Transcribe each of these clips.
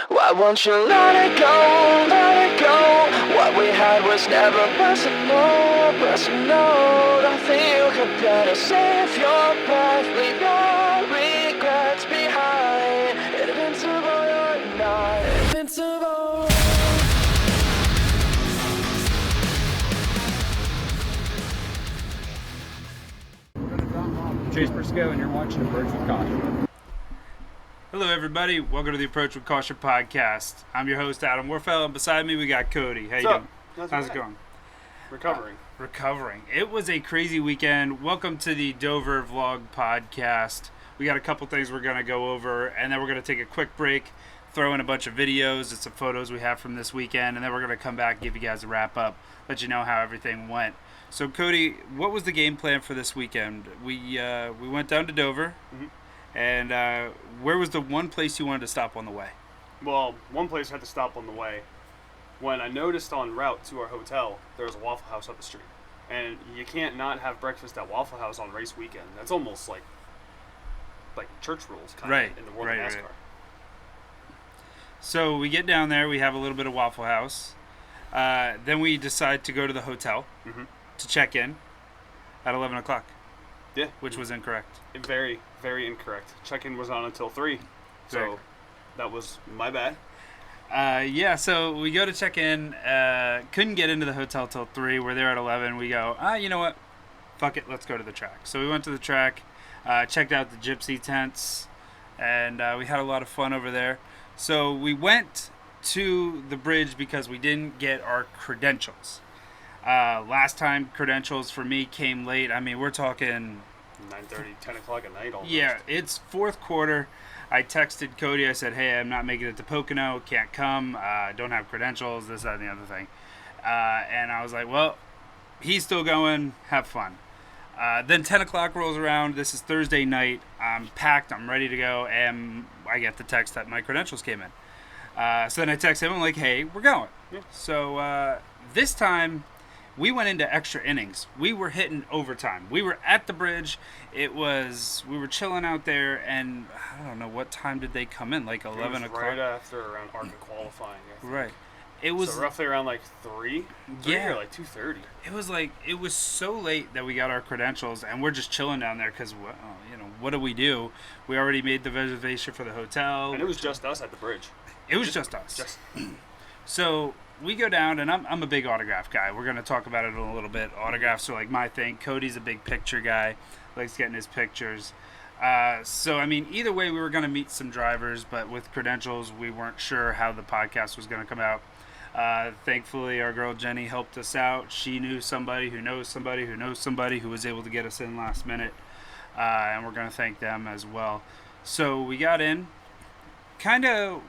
Why won't you let it go, let it go? What we had was never personal, personal. Nothing you could better save your breath, leave your regrets behind. Invincible, you're not invincible. Chase Briscoe, and you're watching Approach with Caution. Hello, everybody. Welcome to the Approach with Caution podcast. I'm your host, Adam Warfel, and beside me we got Cody. How you doing? How's it going? Recovering. It was a crazy weekend. Welcome to the Dover Vlog podcast. We got a couple things we're going to go over, and then we're going to take a quick break, throw in a bunch of videos and some photos we have from this weekend, and then we're going to come back and give you guys a wrap-up, let you know how everything went. So, Cody, what was the game plan for this weekend? We went down to Dover, and where was the one place you wanted to stop on the way? Well, one place I had to stop on the way. When I noticed en route to our hotel, there was a Waffle House up the street. And you can't not have breakfast at Waffle House on race weekend. That's almost like church rules kind of in the world of NASCAR. Right. So we get down there, we have a little bit of Waffle House. Then we decide to go to the hotel to check in at 11 o'clock. Yeah. Which was incorrect. Very, very incorrect. Check-in was on until 3. So that was my bad. So we go to check in. Couldn't get into the hotel till 3. We're there at 11. We go, you know what? Fuck it, let's go to the track. So we went to the track, checked out the gypsy tents, and we had a lot of fun over there. So we went to the bridge because we didn't get our credentials. Last time credentials for me came late. I mean, we're talking 9:30, 10 o'clock at night almost. Yeah, it's fourth quarter. I texted Cody. I said, hey, I'm not making it to Pocono. Can't come. Don't have credentials, this, that, and the other thing. And I was like, well, he's still going. Have fun. Then 10 o'clock rolls around. This is Thursday night. I'm packed. I'm ready to go. And I get the text that my credentials came in. So then I text him. I'm like, hey, we're going. Yeah. So this time, we went into extra innings. We were hitting overtime. We were at the bridge. We were chilling out there, and I don't know, what time did they come in? Like 11 o'clock? Right after around ARCA qualifying, I think. Right. It was so roughly around like 3? Yeah. Or like 2:30. It was so late that we got our credentials, and we're just chilling down there because, what do we do? We already made the reservation for the hotel. And it was just us at the bridge. It was just us. So we go down, and I'm a big autograph guy. We're going to talk about it in a little bit. Autographs are like my thing. Cody's a big picture guy. Likes getting his pictures. So, I mean, either way, we were going to meet some drivers, but with credentials, we weren't sure how the podcast was going to come out. Thankfully, our girl Jenny helped us out. She knew somebody who knows somebody who knows somebody who was able to get us in last minute, and we're going to thank them as well. So we got in. Kind of,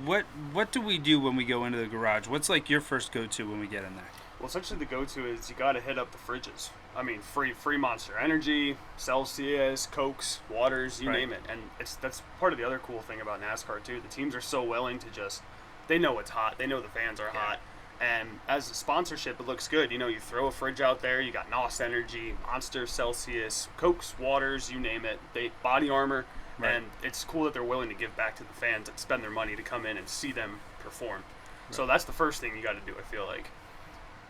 what do we do when we go into the garage? What's like your first go-to when we get in there? Well, essentially the go-to is you got to hit up the fridges. I mean, free Monster Energy, Celsius, Cokes, waters, you name it. And that's part of the other cool thing about NASCAR too. The teams are so willing to they know it's hot. They know the fans are hot. And as a sponsorship, it looks good. You know, you throw a fridge out there, you got NOS Energy, Monster, Celsius, Cokes, waters, you name it. Body armor. Right. And it's cool that they're willing to give back to the fans and spend their money to come in and see them perform. Right. So that's the first thing you got to do, I feel like.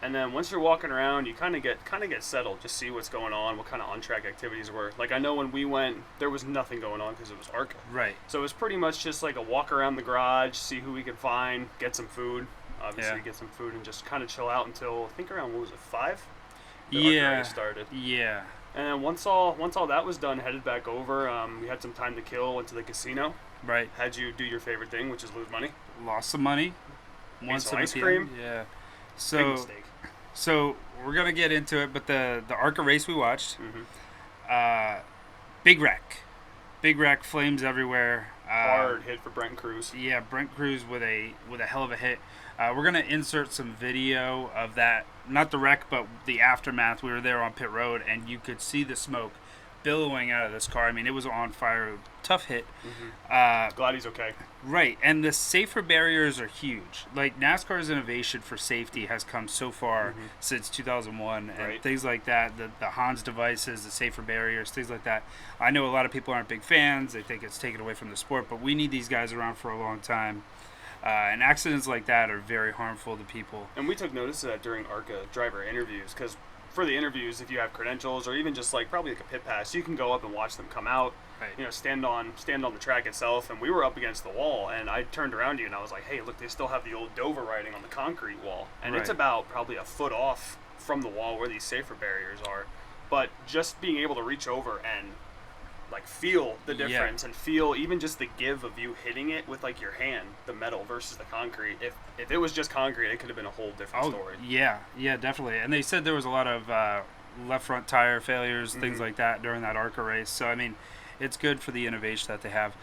And then once you're walking around, you kind of get settled, just see what's going on, what kind of on-track activities were. Like, I know when we went, there was nothing going on because it was ARCA. Right. So it was pretty much just like a walk around the garage, see who we could find, get some food. Obviously, get some food and just kind of chill out until, I think around, 5? The ARCA race started. Yeah. And then once all that was done, headed back over. We had some time to kill, went to the casino. Right. Had you do your favorite thing, which is lose money. Lost some money. Won some ice cream. Yeah. Big mistake. So we're gonna get into it, but the ARCA race we watched, big wreck, flames everywhere. Hard hit for Brent Cruz. Yeah, Brent Cruz with a hell of a hit. We're gonna insert some video of that, not the wreck, but the aftermath. We were there on pit road, and you could see the smoke billowing out of this car. I mean, it was on fire. Tough hit. Glad he's okay. Right, and the safer barriers are huge. Like, NASCAR's innovation for safety has come so far since 2001, and things like that, the Hans devices, the safer barriers, things like that. I know a lot of people aren't big fans. They think it's taken away from the sport, but we need these guys around for a long time. And accidents like that are very harmful to people. And we took notice of that during ARCA driver interviews, because for the interviews, if you have credentials or even just like probably like a pit pass, you can go up and watch them come out. Right. You know, stand on the track itself. And we were up against the wall, and I turned around to you and I was like, "Hey, look, they still have the old Dover writing on the concrete wall, and it's Right. about probably a foot off from the wall where these safer barriers are." But just being able to reach over and like feel the Yeah. difference and feel even just the give of you hitting it with like your hand, the metal versus the concrete. If it was just concrete, it could have been a whole different story. Yeah, definitely. And they said there was a lot of left front tire failures, things like that during that ARCA race. So, I mean, it's good for the innovation that they have.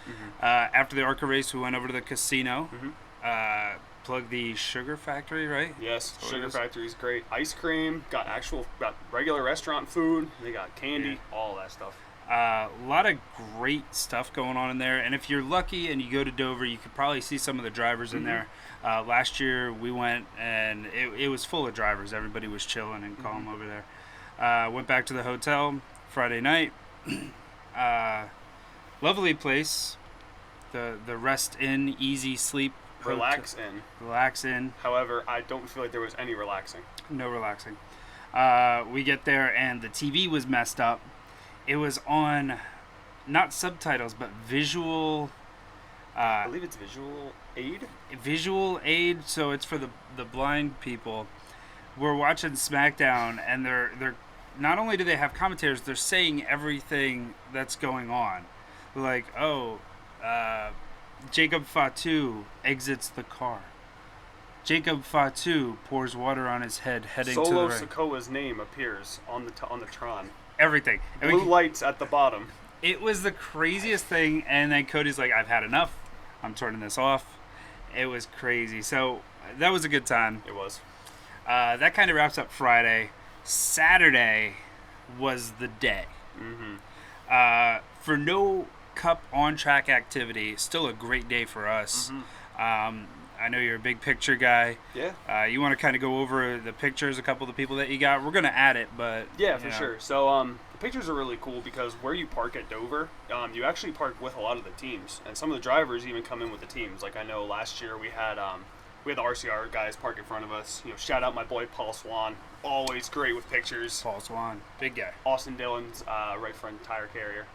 After the ARCA race, we went over to the casino, plugged the Sugar Factory, right? Yes, So it Sugar was- Factory's great. Ice cream, got regular restaurant food. They got candy, all that stuff. A lot of great stuff going on in there, and if you're lucky and you go to Dover, you could probably see some of the drivers in there. Last year we went and it was full of drivers. Everybody was chilling and calm over there. Went back to the hotel Friday night. Lovely place. The rest in, easy sleep. Relax in. Relax in. However, I don't feel like there was any relaxing. No relaxing. We get there and the TV was messed up. It was on, not subtitles, but visual. I believe it's visual aid. Visual aid, so it's for the blind people. We're watching SmackDown, and they're not only do they have commentators, they're saying everything that's going on. Like, Jacob Fatu exits the car. Jacob Fatu pours water on his head, heading to Solo the ring. Sikoa's name appears on the Tron. Everything. And Blue lights at the bottom. It was the craziest thing, and then Cody's like, "I've had enough. I'm turning this off." It was crazy. So that was a good time. It was. That kind of wraps up Friday. Saturday was the day. For no cup on-track activity, still a great day for us. I know you're a big picture guy. Yeah. You want to kind of go over the pictures, a couple of the people that you got. We're going to add it, but... Yeah, for sure. So the pictures are really cool because where you park at Dover, you actually park with a lot of the teams. And some of the drivers even come in with the teams. Like I know last year we had the RCR guys park in front of us. You know, shout out my boy Paul Swan. Always great with pictures. Paul Swan, big guy. Austin Dillon's right front tire carrier.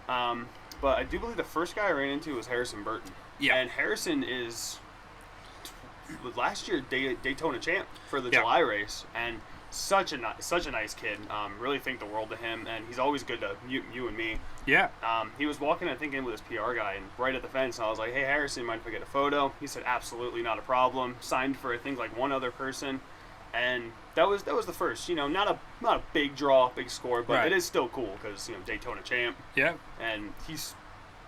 But I do believe the first guy I ran into was Harrison Burton. Yeah. And Harrison is last year Daytona champ for the July race, and such a nice kid. Really think the world of him, and he's always good to you and me. Yeah. He was walking, I think, in with his PR guy, and right at the fence, and I was like, "Hey, Harrison, mind if I get a photo?" He said, "Absolutely, not a problem." Signed for I think like one other person, and that was the first. You know, not a big draw, big score, but it is still cool because Daytona champ. Yeah. And he's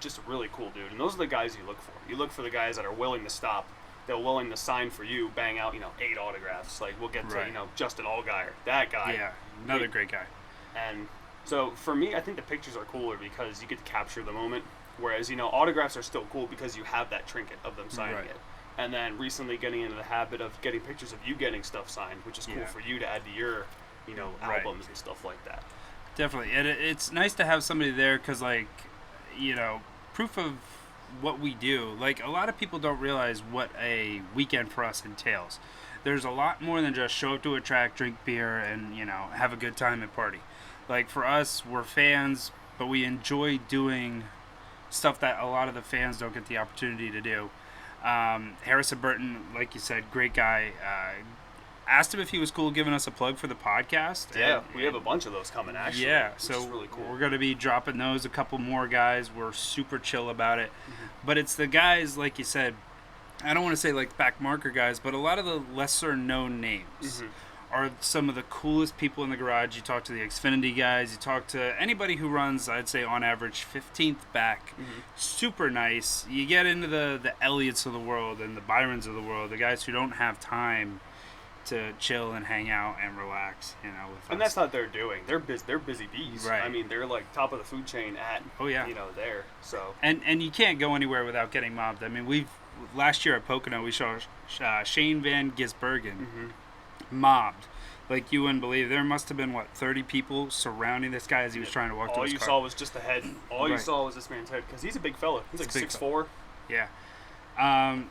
just a really cool dude, and those are the guys you look for. You look for the guys that are willing to stop. They're willing to sign for you, bang out, 8 autographs. Like, we'll get to, Justin Allgaier, that guy. Yeah, another great guy. And so, for me, I think the pictures are cooler because you get to capture the moment. Whereas, autographs are still cool because you have that trinket of them signing it. And then recently getting into the habit of getting pictures of you getting stuff signed, which is cool for you to add to your, albums and stuff like that. Definitely. And it's nice to have somebody there because, proof of what we do. Like, a lot of people don't realize what a weekend for us entails. There's a lot more than just show up to a track, drink beer, and, have a good time and party. Like, for us, we're fans, but we enjoy doing stuff that a lot of the fans don't get the opportunity to do. Harrison Burton, like you said, great guy. Asked him if he was cool giving us a plug for the podcast. Yeah, we have a bunch of those coming, actually. Yeah, which so is really cool. We're going to be dropping those, a couple more guys. We're super chill about it. But it's the guys, like you said, I don't want to say like back marker guys, but a lot of the lesser known names are some of the coolest people in the garage. You talk to the Xfinity guys, you talk to anybody who runs, I'd say on average 15th back. Super nice. You get into the Elliots of the world and the Byrons of the world, the guys who don't have time to chill and hang out and relax, with and us. that's not their doing. They're busy bees. Right. I mean, they're like top of the food chain at there. So and you can't go anywhere without getting mobbed. I mean, last year at Pocono we saw Shane Van Gisbergen mobbed. Like, you wouldn't believe. There must have been 30 people surrounding this guy as he was trying to walk to all his you car. saw was just the head. All you saw was this man's head because he's a big fella. He's like a big 6'4". Yeah.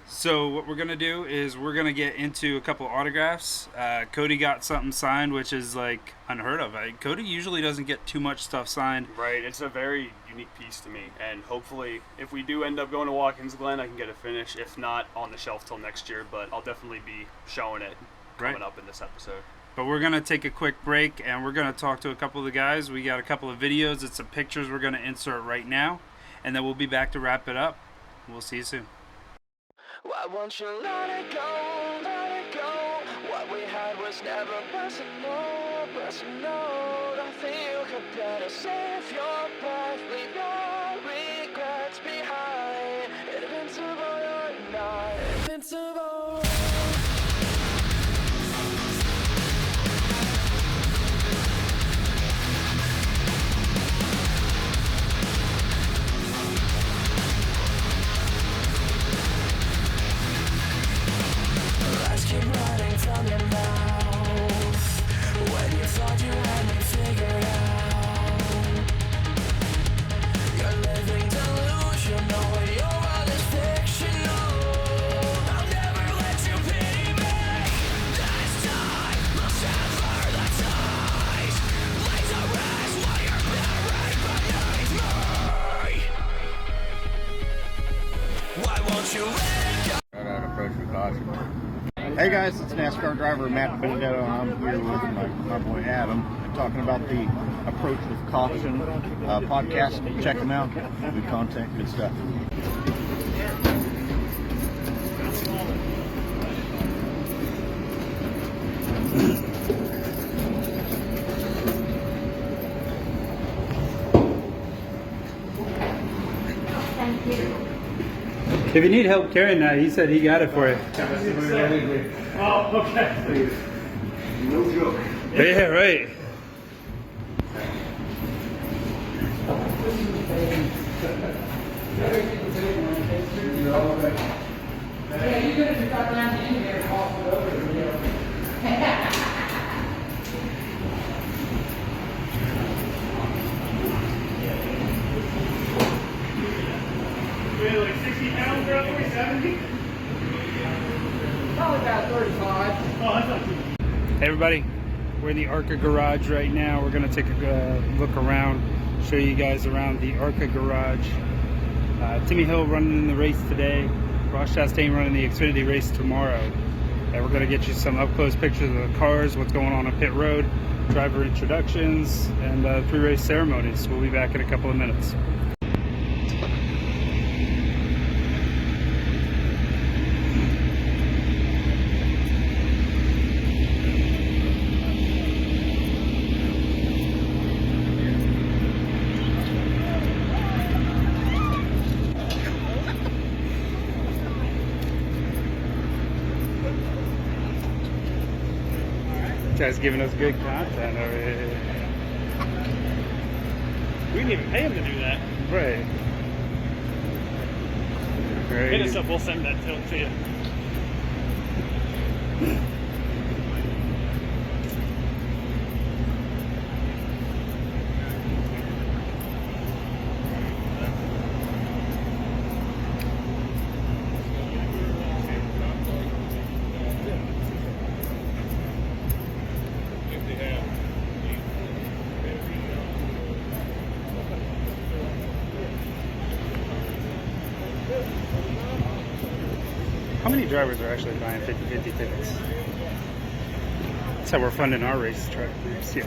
So what we're gonna do is we're gonna get into a couple autographs. Cody got something signed, which is like unheard of. Cody usually doesn't get too much stuff signed. Right, it's a very unique piece to me, and hopefully, if we do end up going to Watkins Glen, I can get a finish. If not, on the shelf till next year, but I'll definitely be showing it coming up in this episode. But we're gonna take a quick break, and we're gonna talk to a couple of the guys. We got a couple of videos and some pictures we're gonna insert right now, and then we'll be back to wrap it up. We'll see you soon. Why won't you let it go, let it go? What we had was never personal, personal. Nothing you could better save your breath, leave your regrets behind. Invincible, you're not invincible. Let's keep running from your mouth when you thought you had me figured out. You're living delusional, your world is fictional. I'll never let you pity me. This time, I'll sever the ties. Laser eyes while you're buried beneath me. Why won't you let it go? Approach with caution. Hey guys, it's NASCAR driver Matt Benedetto, and I'm here with my boy Adam, talking about the Approach with Caution podcast. Check them out. Good content, good stuff. If you need help carrying that, he said he got it for you. Oh, okay. No joke. Yeah, right. Yeah, you could have just got down in there and walked it over. Like 60 pounds, roughly 70. Probably about 35. Oh, that's not too bad. Hey everybody, we're in the ARCA garage right now. We're going to take a look around, show you guys around the ARCA garage. Timmy Hill running in the race today, Ross Chastain running the Xfinity race tomorrow. And we're going to get you some up-close pictures of the cars, what's going on pit road, driver introductions, and pre-race ceremonies. We'll be back in a couple of minutes. Guy's giving us good content over here. We didn't even pay him to do that. Right. Hit us up, we'll send that to you. How many drivers are actually buying 50-50 tickets? That's how we're funding our race truck. Yeah.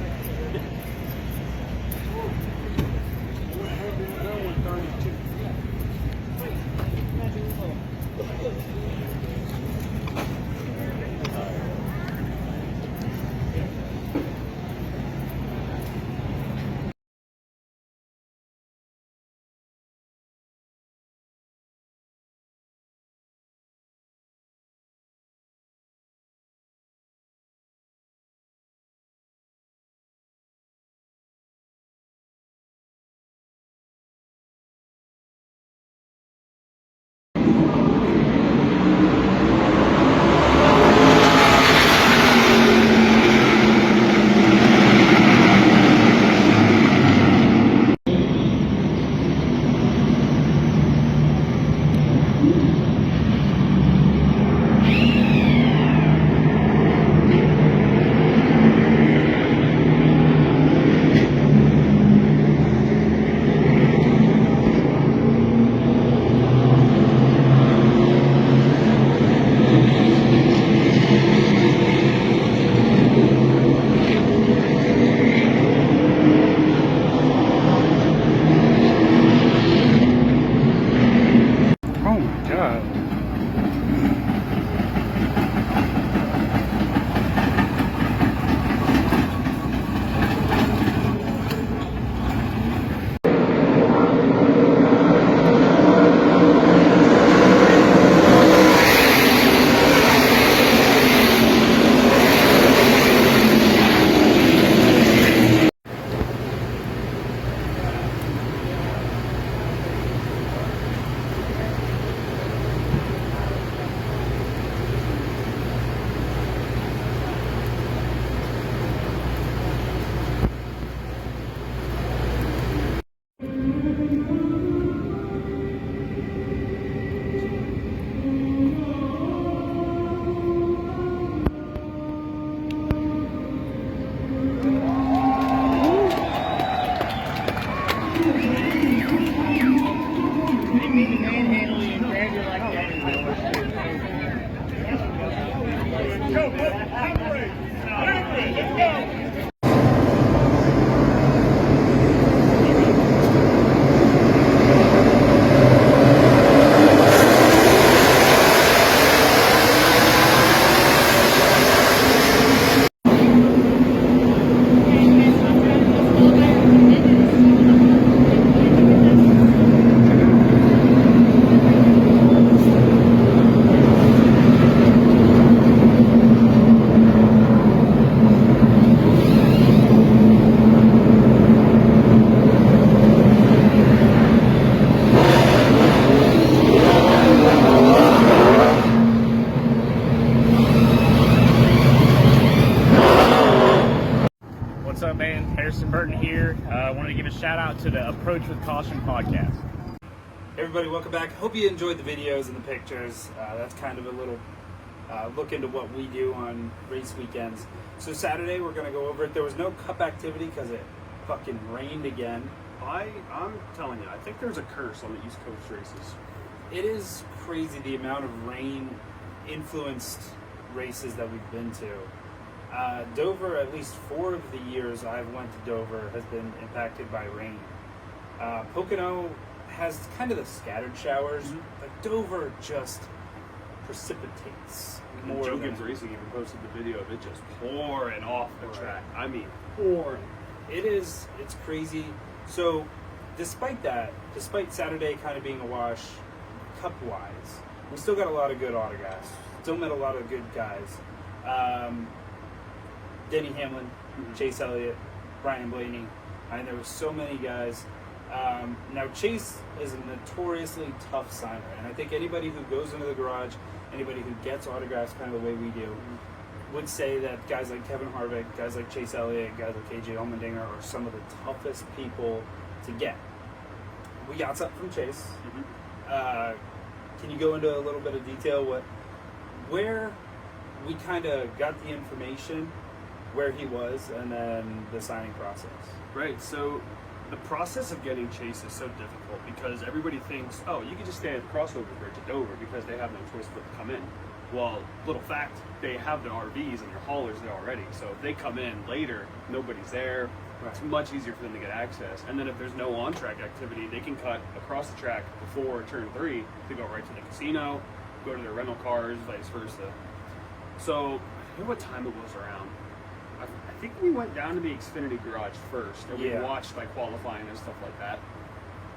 Burton here. I wanted to give a shout out to the Approach with Caution podcast. Hey everybody, welcome back. Hope you enjoyed the videos and the pictures. That's kind of a little look into what we do on race weekends. So Saturday we're going to go over it. There was no cup activity because it fucking rained again. I'm telling you, I think there's a curse on the East Coast races. It is crazy the amount of rain influenced races that we've been to. Dover, at least 4 of the years I've went to Dover, has been impacted by rain. Pocono has kind of the scattered showers, but Dover just precipitates more. Joe Gibbs Racing even posted the video of it just pouring off the track. I mean, pouring. It's crazy. So, despite that, despite Saturday kind of being a wash, cup-wise, we still got a lot of good autographs. Still met a lot of good guys. Denny Hamlin, Chase Elliott, Brian Blaney. I mean, there were so many guys. Now, Chase is a notoriously tough signer, and I think anybody who goes into the garage, anybody who gets autographs kind of the way we do, would say that guys like Kevin Harvick, guys like Chase Elliott, guys like KJ Allmendinger are some of the toughest people to get. We got something from Chase. Can you go into a little bit of detail where we kind of got the information, where he was, and then the signing process? Right, so the process of getting Chase is so difficult because everybody thinks, oh, you can just stay at the crossover bridge at Dover because they have no choice but to come in. Well, little fact, they have their RVs and their haulers there already. So if they come in later, nobody's there. Right. It's much easier for them to get access. And then if there's no on-track activity, they can cut across the track before turn 3 to go right to the casino, go to their rental cars, vice versa. So I forget what time it was around. I think we went down to the Xfinity garage first, and we watched like qualifying and stuff like that.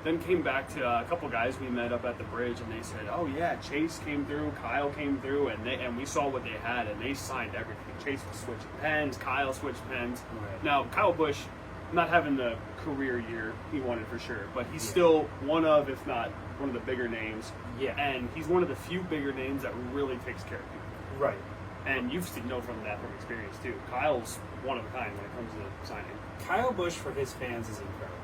Then came back to a couple guys we met up at the bridge, and they said, "Oh yeah, Chase came through, Kyle came through, and we saw what they had, and they signed everything. Chase was switching pens, Kyle switched pens. Right. Now Kyle Busch, not having the career year he wanted for sure, but he's still one of, if not one of the bigger names. Yeah, and he's one of the few bigger names that really takes care of people. Right. And you've seen know from that from experience too. Kyle's one of a kind when it comes to signing. Kyle Busch for his fans is incredible.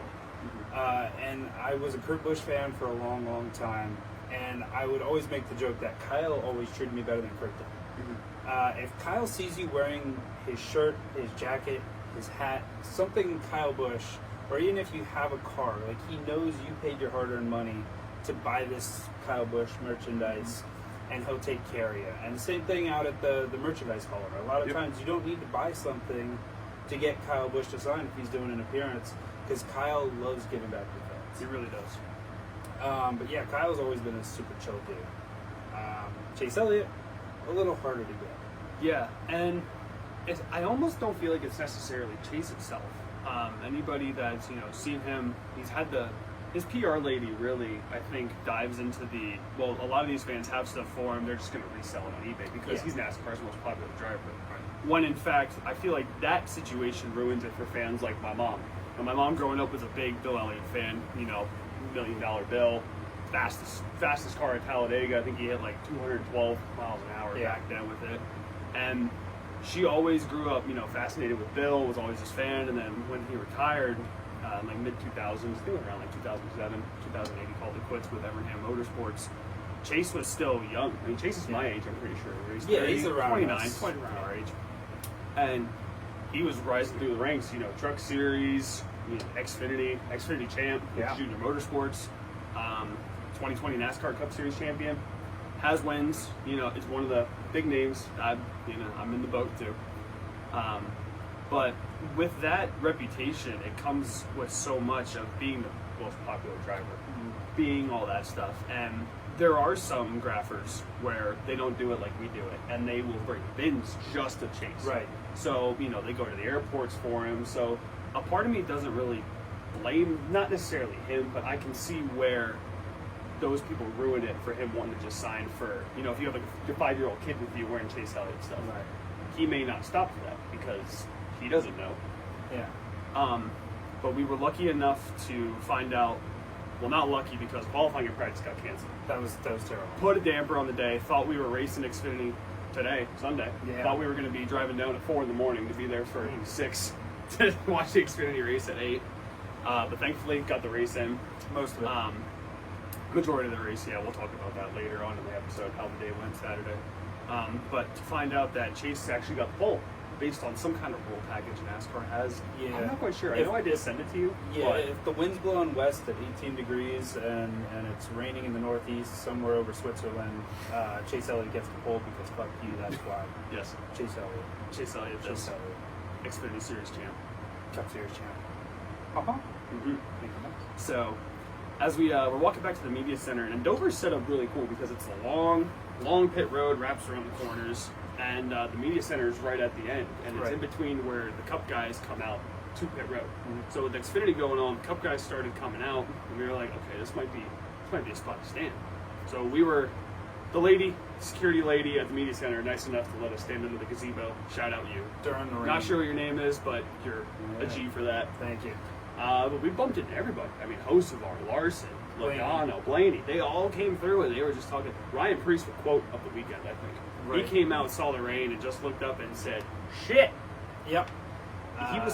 And I was a Kurt Busch fan for a long, long time, and I would always make the joke that Kyle always treated me better than Kurt did. If Kyle sees you wearing his shirt, his jacket, his hat, something Kyle Busch, or even if you have a car, like he knows you paid your hard-earned money to buy this Kyle Busch merchandise, and he'll take care of you. And the same thing out at the merchandise hauler. A lot of times you don't need to buy something to get Kyle Busch to sign if he's doing an appearance, because Kyle loves giving back to fans. He really does. But yeah, Kyle's always been a super chill dude. Chase Elliott, a little harder to get. Yeah, and I almost don't feel like it's necessarily Chase itself. Anybody that's seen him, he's had his PR lady really, I think, dives into well, a lot of these fans have stuff for him, they're just going to resell it on eBay because he's NASCAR's most popular driver. When in fact, I feel like that situation ruins it for fans like my mom. And my mom growing up was a big Bill Elliott fan, $1 million bill, fastest car at Talladega. I think he hit like 212 miles an hour back then with it. And she always grew up, fascinated with Bill, was always his fan. And then when he retired, like mid-2000s, I think around like 2007, 2008, he called it quits with Evernham Motorsports. Chase was still young. I mean, Chase is my age, I'm pretty sure. He's 30, he's around 29, around our age. And he was rising through the ranks, Truck Series, Xfinity champ, Junior Motorsports, 2020 NASCAR Cup Series champion, has wins, it's one of the big names. I'm in the boat too. But with that reputation, it comes with so much of being the most popular driver, being all that stuff. And there are some graphers where they don't do it like we do it, and they will bring bins just to Chase. Right. So, they go to the airports for him. So a part of me doesn't really blame, not necessarily him, but I can see where those people ruin it for him wanting to just sign for, if you have your 5-year-old kid with you wearing Chase Elliott stuff, he may not stop for that because he doesn't know. Yeah. But we were lucky enough to find out, well, not lucky because qualifying and practice got canceled. That was terrible. Put a damper on the day. Thought we were racing Xfinity today, Sunday. Yeah. Thought we were going to be driving down at 4 in the morning to be there for 6 to watch the Xfinity race at 8. But thankfully, got the race in. Most of it. Majority of the race, yeah, we'll talk about that later on in the episode, how the day went Saturday. But to find out that Chase actually got the pole based on some kind of rule package NASCAR has. Yeah. I'm not quite sure. I know I did send it to you. Yeah, but if the wind's blowing west at 18 degrees and it's raining in the northeast somewhere over Switzerland, Chase Elliott gets the pole because fuck you, that's why. yes, Chase Elliott. Chase Elliott, Chase this Elliott. Xfinity Series champ. Cup Series champ. Uh-huh. Mm-hmm. So, as we were walking back to the media center, and Dover's set up really cool because it's a long pit road, wraps around the corners, and the media center is right at the end, and it's Right. in between where the Cup guys come out to pit road. So with Xfinity going on, Cup guys started coming out, and we were like, okay, this might be a spot to stand. So we were, the security lady at the media center, nice enough to let us stand under the gazebo. Shout out you. During the rain. Not sure what your name is, but you're a G for that. Thank you. But we bumped into everybody. I mean, Hosevar, Larson, Blaney. Logano, Blaney. They all came through and they were just talking. Ryan Priest, with quote of the weekend, I think. Right. He came out, saw the rain, and just looked up and said, "Shit." Yep.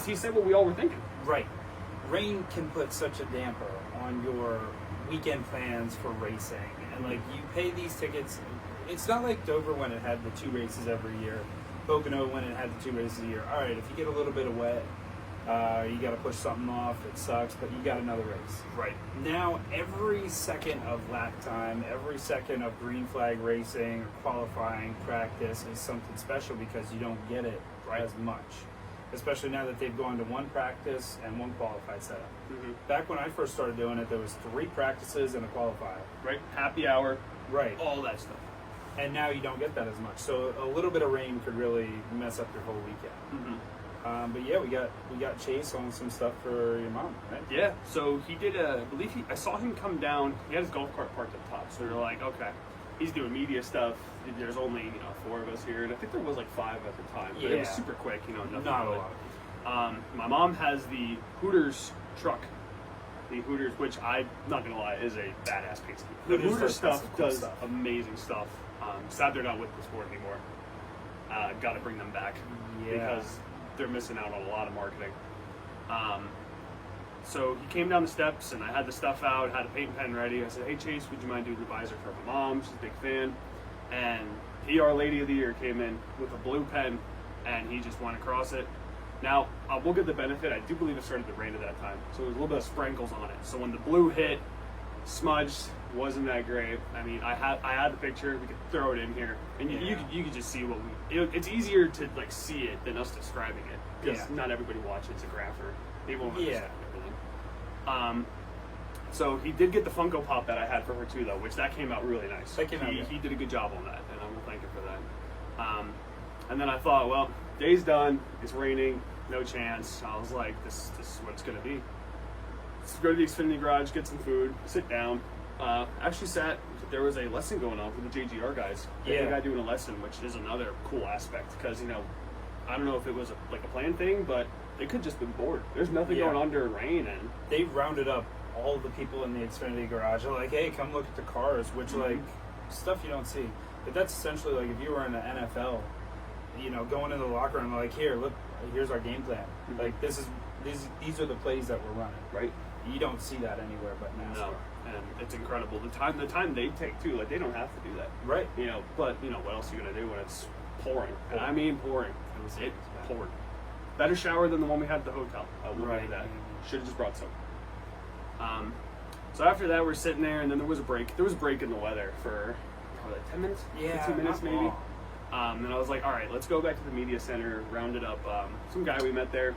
He said what we all were thinking. Right. Rain can put such a damper on your weekend plans for racing. And, like, you pay these tickets. It's not like Dover when it had the 2 races every year. Pocono when it had the 2 races a year. All right, if you get a little bit of wet, you got to push something off. It sucks, but you got another race. Right. Now, every second of lap time, every second of green flag racing or qualifying practice is something special because you don't get it as much. Especially now that they've gone to 1 practice and 1 qualified setup. Mm-hmm. Back when I first started doing it, there was 3 practices and a qualifier. Right. Happy hour. Right. All that stuff. And now you don't get that as much. So a little bit of rain could really mess up your whole weekend. Mm-hmm. But yeah, we got Chase on some stuff for your mom, right? Yeah. So he did I saw him come down. He had his golf cart parked up top. So we were like, okay, he's doing media stuff. There's only 4 of us here, and I think there was like 5 at the time. But it was Yeah. super quick. Nothing. Not a really. lot. My mom has the Hooters truck. The Hooters, which I'm not gonna lie, is a badass piece. The Hooters Hooters does stuff some cool does stuff. amazing stuff. Sad they're not with the sport anymore. Got to bring them back because they're missing out on a lot of marketing. So he came down the steps, and I had the stuff out, had a paint pen ready. I said, "Hey Chase, would you mind doing the visor for my mom? She's a big fan." And PR Lady of the Year came in with a blue pen, and he just went across it. Now, we'll give the benefit. I do believe it started to rain at that time, so there was a little bit of sprinkles on it. So when the blue hit, smudged, wasn't that great. I mean, I had the picture. We could throw it in here, and you could just see what it's easier to like see it than us describing it because not everybody watches a grapher. They won't understand everything. So he did get the Funko Pop that I had for her too, though, which that came out really nice. That came out good. He did a good job on that, and I will thank him for that. And then I thought, well, day's done. It's raining. No chance. I was like, this is what it's gonna be. Let's go to the Xfinity garage, get some food, sit down. Actually there was a lesson going on for the JGR guys. They had a guy doing a lesson, which is another cool aspect because, I don't know if it was a planned thing, but they could just been bored. There's nothing going on during rain, and They rounded up all the people in the Xfinity garage. They're like, hey, come look at the cars, which like stuff you don't see. But that's essentially like if you were in the NFL, going into the locker room, like, here, look, here's our game plan. Like these are the plays that we're running. right? You don't see that anywhere but NASCAR. No, and it's incredible. The time they take too, like they don't have to do that. Right. But what else are you gonna do when it's pouring? And I mean pouring. It poured. Better shower than the one we had at the hotel. I will tell you that. Should have just brought some. So after that, we're sitting there, and then there was a break. There was a break in the weather for probably like 10 minutes, 15 minutes not maybe. long. And I was like, all right, let's go back to the media center, rounded up some guy we met there.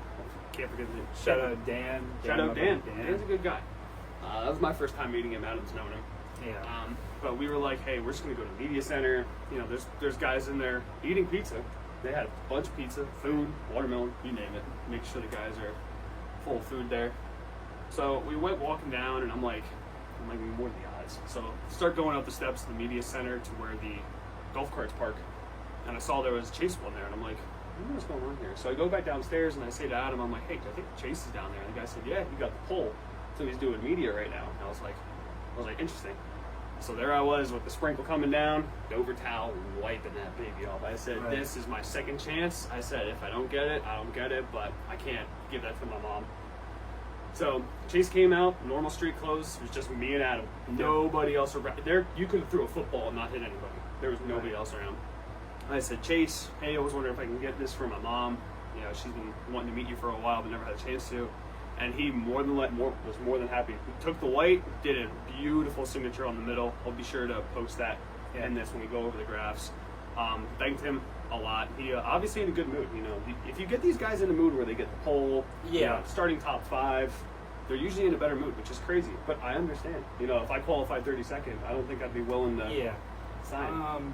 Can't forget his name. Shout out Dan. Shout out Dan. Dan's a good guy. That was my first time meeting him. Adam's known him. Yeah. But we were like, hey, we're just gonna go to the media center. There's guys in there eating pizza. They had a bunch of pizza, food, watermelon, you name it. Make sure the guys are full of food there. So we went walking down, and I'm like, what are the odds? So start going up the steps to the media center to where the golf carts park, and I saw there was Chase one there, and I'm like, I wonder what's going on here. So I go back downstairs, and I say to Adam, I'm like, hey, I think Chase is down there. And the guy said, yeah, he got the pole, so he's doing media right now. And I was like, interesting. So there I was with the sprinkle coming down, Dover towel wiping that baby off. I said, this is my second chance. I said, if I don't get it, I don't get it, but I can't give that to my mom. So Chase came out, normal street clothes. It was just me and Adam. Nobody else around. There, you could have threw a football and not hit anybody. There was nobody else around. I said, Chase, hey, I was wondering if I can get this for my mom. You know, she's been wanting to meet you for a while, but never had a chance to. And he was more than happy. He took the white, did a beautiful signature on the middle. I'll be sure to post that in this when we go over the graphs. Thanked him a lot. He obviously in a good mood. You know, if you get these guys in a mood where they get the pole, you know, starting top 5, they're usually in a better mood, which is crazy. But I understand. You know, if I qualified 32nd, I don't think I'd be willing to sign.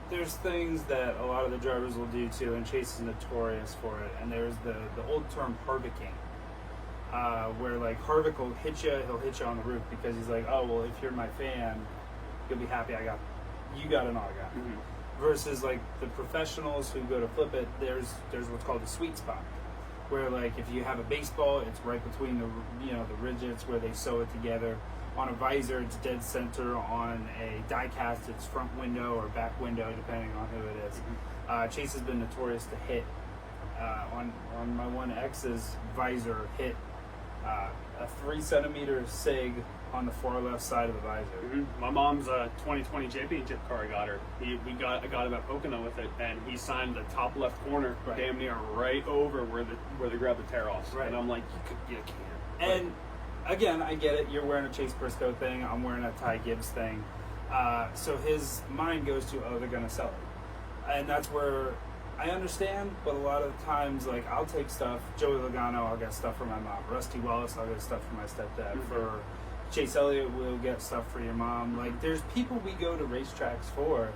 There's things that a lot of the drivers will do too, and Chase is notorious for it. And there's the old term Harvicking, where like Harvick will he'll hit you on the roof because he's like, oh well, if you're my fan, you'll be happy you got an autograph. Mm-hmm. Versus like the professionals who go to flip it, there's what's called a sweet spot, where like if you have a baseball, it's right between the the ridges where they sew it together. On a visor, it's dead center. On a die cast, it's front window or back window, depending on who it is. Mm-hmm. Chase has been notorious to hit on my 1X's visor, hit a 3 centimeter sig on the far left side of the visor. Mm-hmm. My mom's 2020 championship car I got her. I got him at Pocono with it, and he signed the top left corner, damn near right over where they grabbed the tear offs. Right. And I'm like, you can't. And again, I get it. You're wearing a Chase Briscoe thing. I'm wearing a Ty Gibbs thing. So his mind goes to, oh, they're going to sell it. And that's where I understand, but a lot of times, like, I'll take stuff. Joey Logano, I'll get stuff for my mom. Rusty Wallace, I'll get stuff for my stepdad. Mm-hmm. For Chase Elliott, we'll get stuff for your mom. Like, there's people we go to racetracks for.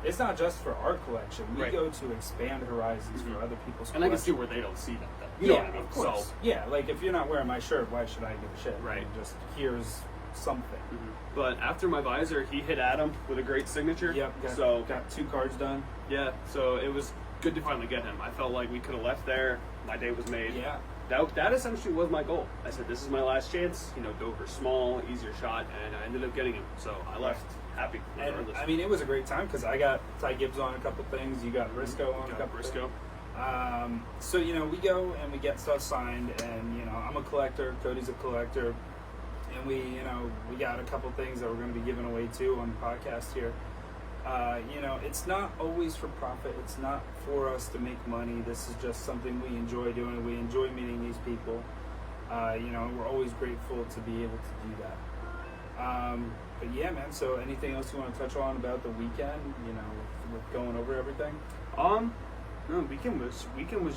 It's not just for our collection. We go to expand horizons for other people's collections. And I can see where they don't see that, though. You know what I mean? Of course. So, yeah, like, if you're not wearing my shirt, why should I give a shit? Right. Just, here's something. Mm-hmm. But after my visor, he hit Adam with a great signature. Yep. Got 2 cards done. Yeah, so it was good to finally get him. I felt like we could have left there. My day was made. Yeah. That essentially was my goal. I said, this is my last chance. You know, Dover's small, easier shot, and I ended up getting him. So I left happy. And, I mean, it was a great time because I got Ty Gibbs on a couple things. You got Briscoe on a couple Briscoe. So, you know, we go and we get stuff signed, and, you know, I'm a collector, Cody's a collector, and we got a couple things that we're going to be giving away too on the podcast here. You know, it's not always for profit. It's not for us to make money. This is just something we enjoy doing. We enjoy meeting these people. You know, we're always grateful to be able to do that. But yeah, man, so anything else you want to touch on about the weekend? You know, with going over everything? No, weekend was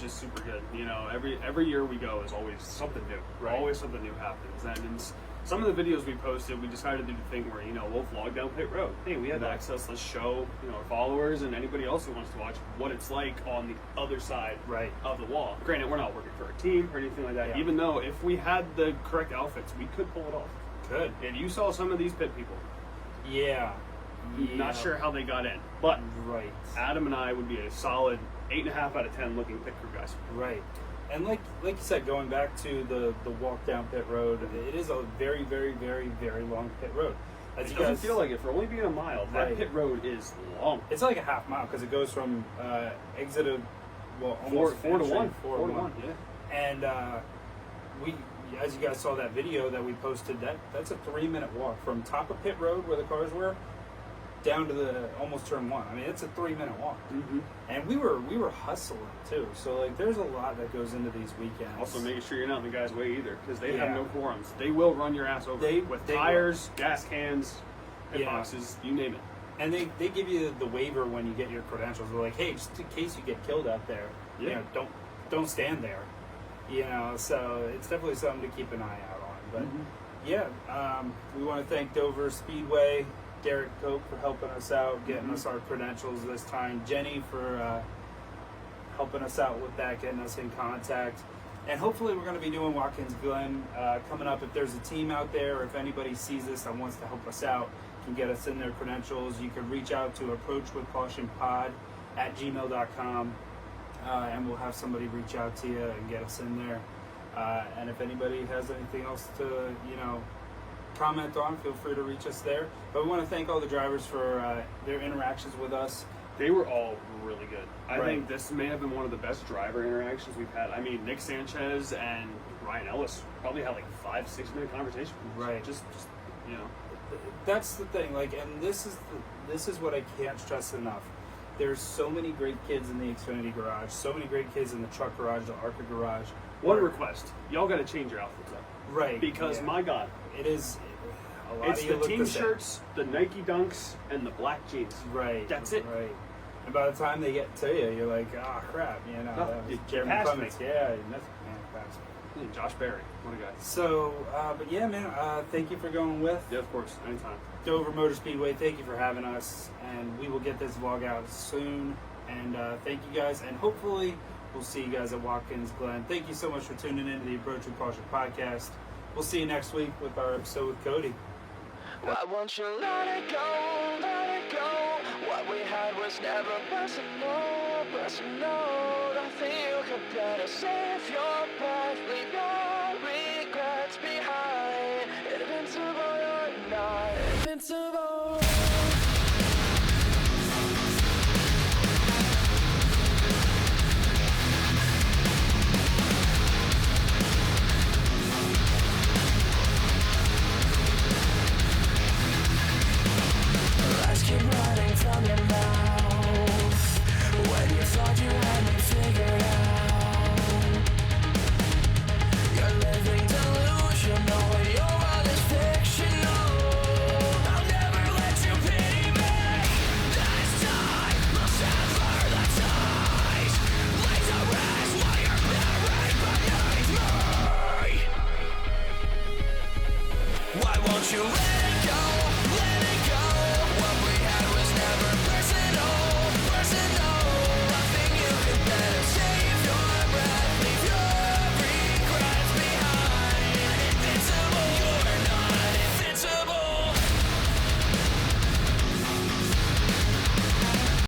just super good. You know, every year we go is always something new. Right. Always something new happens. And some of the videos we posted, we decided to do the thing where, you know, we'll vlog down pit road. Hey, we have access. Let's show, you know, our followers and anybody else who wants to watch what it's like on the other side of the wall. Granted, we're not working for a team or anything like that. Yeah. Even though if we had the correct outfits, we could pull it off. Could. And you saw some of these pit people. Yeah. Not sure how they got in, but Adam and I would be a solid 8.5 out of 10 looking pit crew guys. Right. And like you said, going back to the walk down pit road, it is a very, very, very, very long pit road. It doesn't feel like it for only being a mile. That pit road is long. It's like a half mile because it goes from exit of almost 4 to 1. 4 to 1. Yeah. And we, as you guys saw that video that we posted, that's a 3-minute walk from top of pit road where the cars were down to the almost turn 1. I mean, it's a 3-minute walk. Mm-hmm. And we were hustling too. So like, there's a lot that goes into these weekends. Also, making sure you're not in the guy's way either, because they have no quorums. They will run your ass over with tires, gas cans, pit boxes, you name it. And they give you the waiver when you get your credentials. They're like, hey, just in case you get killed out there, you know, don't stand there. You know, so it's definitely something to keep an eye out on. But we want to thank Dover Speedway, Derek Cope for helping us out, getting us our credentials this time, Jenny for helping us out with that, getting us in contact. And hopefully we're going to be doing Watkins Glen coming up. If there's a team out there, or if anybody sees this that wants to help us out, can get us in their credentials, you can reach out to approachwithcautionpod@gmail.com, and we'll have somebody reach out to you and get us in there. And if anybody has anything else to, you know, comment on, feel free to reach us there. But we want to thank all the drivers for their interactions with us. They were all really good. I Right. think this may have been one of the best driver interactions we've had. I mean, Nick Sanchez and Ryan Ellis probably had like 5-6 minute conversation. Right. Just you know. That's the thing, like, and this is what I can't stress enough. There's so many great kids in the Xfinity garage, so many great kids in the truck garage, the ARCA garage. One request: y'all got to change your outfits up. Right. Because yeah. my God, It is. A lot it's of you the look team same. shirts, the Nike Dunks, and the black jeans. Right. That's it. Right. And by the time they get to you, you're like, ah, crap, you know. No, That was you Jeremy passed Clements. me. Yeah, that's man, passed me. Josh Berry, what a guy. So, but yeah, man, thank you for going with Yeah, of course, anytime. Dover Motor Speedway. Thank you for having us, and we will get this vlog out soon. And thank you guys, and hopefully we'll see you guys at Watkins Glen. Thank you so much for tuning in to the Approach with Caution podcast. We'll see you next week with our episode with Cody. Why won't you let it go, let it go? What we had was never personal, personal. Nothing you could better save your breath, leave your regrets behind. Invincible, you're not invincible. Lies keep running from your mouth when you thought you had me figured out. You're living delusional when your world is fictional. I'll never let you pity me. This time I'll sever the ties. Lays a rest while you're buried beneath me. Why won't you let